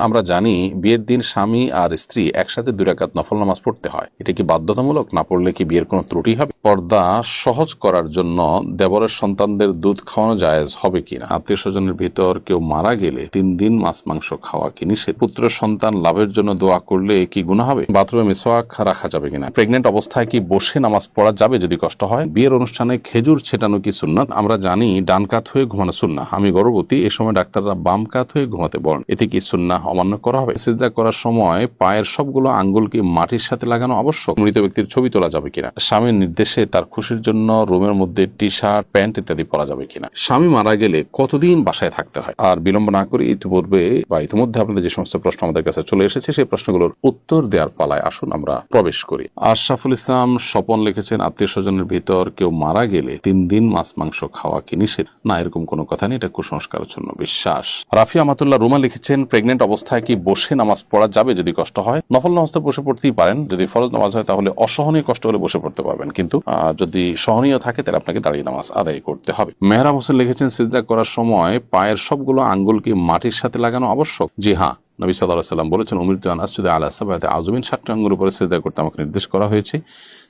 আমরা জানি বিয়ের দিন স্বামী আর স্ত্রী একসাথে 2 রাকাত নফল নামাজ পড়তে হয়। এটা কি বাধ্যতামূলক? না পড়লে কি বিয়ের কোনো ত্রুটি হবে? পর্দা সহজ করার জন্য দেবরের সন্তানদের দুধ খাওয়ানো জায়েজ হবে কিনা? আত্মীয় স্বজনের ভিতর কেউ মারা গেলে 3 দিন মাছ মাংস খাওয়া কি নিষেধ? পুত্র সন্তান লাভের জন্য দোয়া করলে কি গুনাহ হবে? বাথরুমে মিসওয়াক রাখা যাবে কিনা? প্রেগনেন্ট অবস্থায় কি বসে নামাজ পড়া যাবে যদি কষ্ট হয়? বিয়ের অনুষ্ঠানে খেজুর ছেটানো কি সুন্নাত? আমরা জানি ডান কাত হয়ে ঘুমানো সুন্নাহ। আমি গর্ভবতী, এ সময় ডাক্তাররা বাম কাত হয়ে ঘুমাতে বলেন, এতে কি সুন্নাহ অমান্য করা হবে? সিজদা করার সময় পায়ের সবগুলো আঙ্গুল কি মাটির সাথে লাগানো আবশ্যক? মৃত ব্যক্তির ছবি তোলা যাবে কিনা? স্বামীর নির্দেশে তার খুশির জন্য রুমের মধ্যে টি শার্ট প্যান্ট ইত্যাদি পরা যাবে কিনা? স্বামী মারা গেলে কতদিন বাসায় থাকতে হয়? আর বিলম্ব না করে ইতিমধ্যে আপনাদের যে সমস্ত প্রশ্ন আমাদের কাছে চলে এসেছে সেই প্রশ্নগুলোর উত্তর দেওয়ার পালায় আসুন আমরা প্রবেশ করি। আশরাফুল ইসলাম স্বপন লিখেছেন, আত্মীয় স্বজনের ভিতর কেউ মারা গেলে 3 দিন মাছ মাংস খাওয়া কি নিষেধ? না, এরকম কোনো কথা নেই, এটা কুসংস্কারের জন্য বিশ্বাস। রাফি আমাতুল্লাহ রুমা লিখেছেন, প্রেগনেন্ট অবস্থায় কি বসে নামাজ পড়া যাবে যদি কষ্ট হয়? নফল নামাজ তো বসে পড়তেই পারেন, যদি ফরজ নামাজ হয় তাহলে অসহনীয় কষ্ট হলে বসে পড়তে পারবেন, কিন্তু যদি সহনীয় থাকে তাহলে আপনাকে দাঁড়িয়ে নামাজ আদায় করতে হবে। মেহরাব হোসেন লিখেছেন, সিজদা করার সময় পায়ের সবগুলো আঙ্গুল কি মাটির সাথে লাগানো আবশ্যক? জি হ্যাঁ, নবী সাল্লাল্লাহু আলাইহি ওয়াসাল্লাম বলেছেন, উমিরতু আন আসজুদা আলা সাবআতি আযমিন, 7টি আঙ্গুলের উপরে সিজদা করতে আমাকে নির্দেশ করা হয়েছে।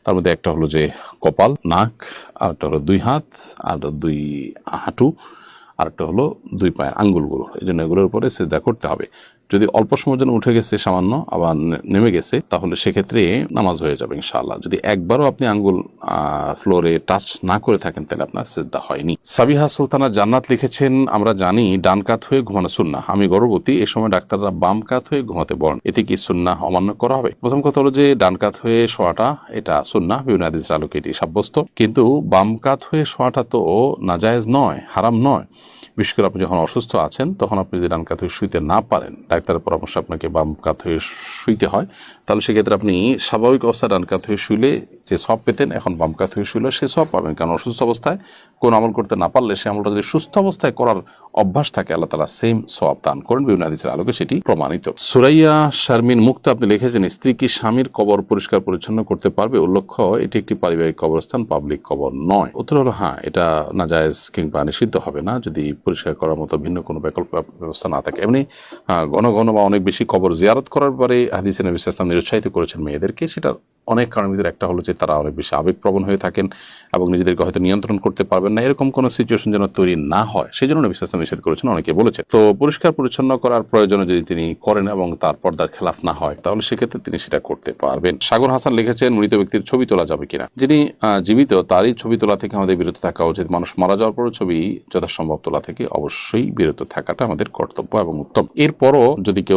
তার মধ্যে একটা হলো যে কপাল, নাক, আরেকটা হলো 2 হাত, আর 2 হাঁটু, আরেকটা হলো 2 পায়ের আঙ্গুলগুলো। এই জন্য এগুলোর উপরে সিজদা করতে হবে। যদি অল্প সময়ের জন্য উঠে গেছে সামান্য আবার নেমে গেছে তাহলে সেক্ষেত্রে নামাজ হয়ে যাবে ইনশাআল্লাহ। যদি একবারও আপনি আঙ্গুল ফ্লোরে টাচ না করে থাকেন তাহলে আপনার সিজদা হয়নি। সাবিহা সুলতানা জান্নাত লিখেছেন, আমরা জানি ডান কাত হয়ে ঘুমানো সুন্নাহ। আমি গর্ভবতী, এ সময় ডাক্তাররা বাম কাত হয়ে ঘুমাতে বলেন, এতে কি সুন্নাহ অমান্য করা হবে? প্রথম কথা হলো যে ডান কাত হয়ে শোয়াটা এটা সুন্নাহ, বিভিন্ন হাদিসের আলোকে এটি সাব্যস্ত, কিন্তু বাম কাত হয়ে শোয়াটা তো নাজায়েজ নয়, হারাম নয়। বিশেষ করে আপনি যখন অসুস্থ আছেন তখন আপনি যদি ডান কাত হয়ে শুইতে না পারেন, ডাক্তারের পরামর্শ আপনাকে বাম কাত হয়ে শুইতে হয়, তাহলে সেক্ষেত্রে আপনি স্বাভাবিক অবস্থায় ডান কাত হয়ে শুইলে যে সওয়াব পেতেন এখন বাম কাত হয়ে শুইলে সে সওয়াব পাবেন। কারণ অসুস্থ অবস্থায় কোন আমল করতে না পারলে সে আমলটা যদি সুস্থ অবস্থায় করার অভ্যাস থাকে আল্লাহ তাআলা সেম সওয়াব দান করেন, বিভিন্ন হাদিসের আলোকে সেটি প্রমাণিত। সুরাইয়া শারমিন মুক্তা আপনি লিখেছেন, স্ত্রী কি স্বামীর কবর পরিষ্কার পরিচ্ছন্ন করতে পারবে? উল্লেখ্য এটি একটি পারিবারিক কবরস্থান, পাবলিক কবর নয়। উত্তর হলো হ্যাঁ, এটা নাজায়েজ কিংবা নিষিদ্ধ হবে না যদি পরিষ্কার করার মতো ভিন্ন কোনো বিকল্প ব্যবস্থা না থাকে। এমনি ঘন ঘন বা অনেক বেশি কবর জিয়ারত করার পরে হাদিসে নবী সাল্লাল্লাহু আলাইহি ওয়াসাল্লাম নিরুৎসাহিত করেছেন মেয়েদেরকে। সেটার অনেক কারণের ভিতরে একটা হলো যে তারা অনেক বেশি আবেগপ্রবণ হয়ে থাকেন এবং নিজেদেরকে হয়তো নিয়ন্ত্রণ করতে পারবেন না, এরকম কোনো সিচুয়েশন যেন তৈরি না হয় সেই জন্য নবী সাল্লাল্লাহু আলাইহি ওয়াসাল্লাম নিষেধ করেছেন, অনেকে বলেছে। তো পরিষ্কার পরিচ্ছন্ন করার প্রয়োজনে যদি তিনি করেন এবং তার পর্দার খেলাফ না হয় তাহলে সেক্ষেত্রে তিনি সেটা করতে পারবেন। সাগর হাসান লিখেছেন, মৃত ব্যক্তির ছবি তোলা যাবে কিনা? যিনি জীবিত তারই ছবি তোলা থেকে আমাদের বিরত থাকা উচিত। মানুষ মারা যাওয়ার পরও ছবি যথাসম্ভব তোলা থেকে অবশ্যই বিরত থাকাটা আমাদের কর্তব্য এবং উত্তম। এরপরও যদি কেউ